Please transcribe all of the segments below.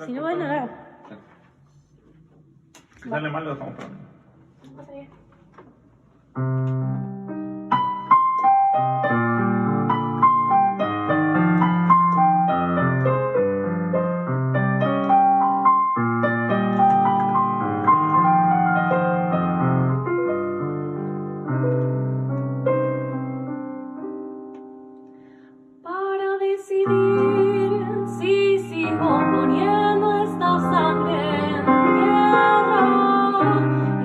Si no, bueno, nada. Si sale mal, lo dejamos para mí. Pasa bien. Para decidir si sigo poniendo esta sangre en tierra,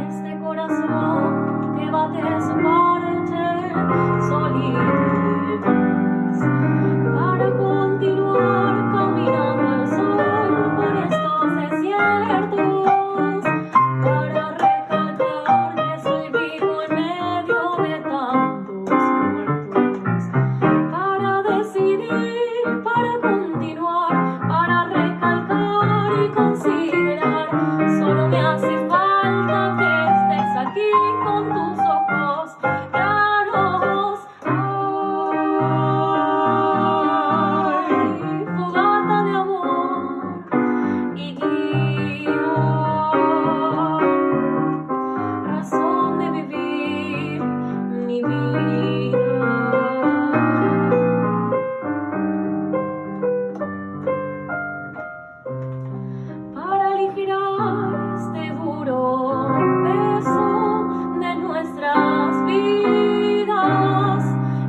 este corazón que bate su parte solitos, para continuar caminando al sol por estos desiertos, para recalcar que soy vivo en medio de tantos muertos. Para decidir, para continuar, para recalcar y considerar, solo me hace falta que estés aquí con tus ojos claros. Ay, fogata de amor y guía, razón de vivir mi vida. Para aligerar este duro peso de nuestras vidas,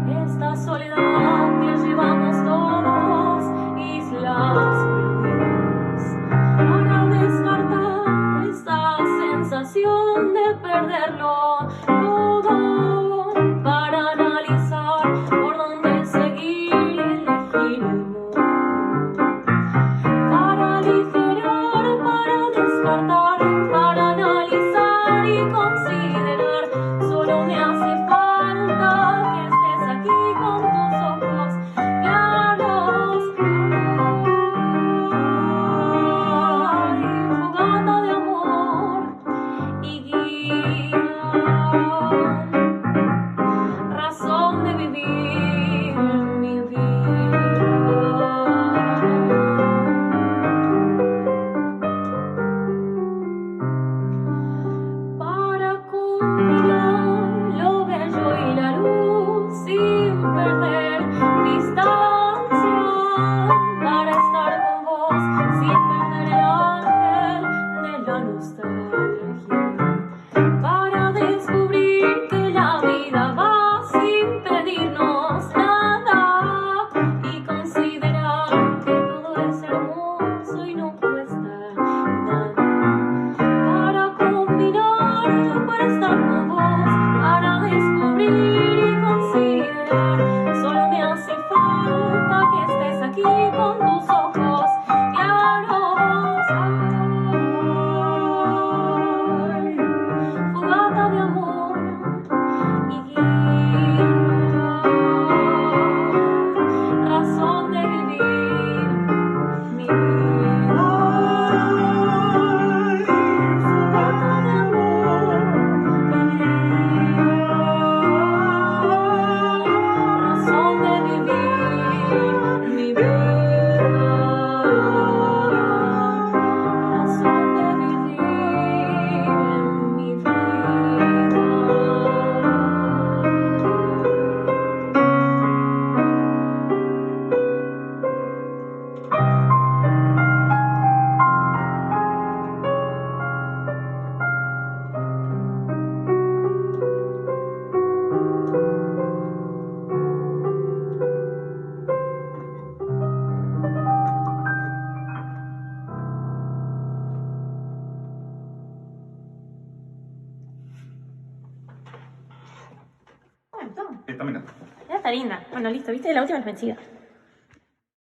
esta soledad que llevamos todos, islas perdidas, para descartar esta sensación de perderlo todo, para analizar por dónde seguir y elegir el mundo. Para aligerar, para descartar, para analizar y considerar, solo me hace falta que estés aquí con tus ojos claros. Ay, fogata de amor y guía, razón de vivir mi vida. Para combinar lo bello y la luz sin perder distancia, para estar con vos sin perder el ángel de la nostalgia, para descubrir que la vida va sin pedirnos nada y considerar que todo es hermoso y no cuesta nada. Para combinar, para estar con vos, para descubrir y considerar, solo me hace falta que estés aquí con tus ojos claros. Ay, fogata de amor y guía, razón de vivir mi vida. Fogata de amor y guía, razón de vivir mi vida. Razón de vivir mi vida. Está mirando. Ya está linda. Bueno, listo, viste, la última es vencida.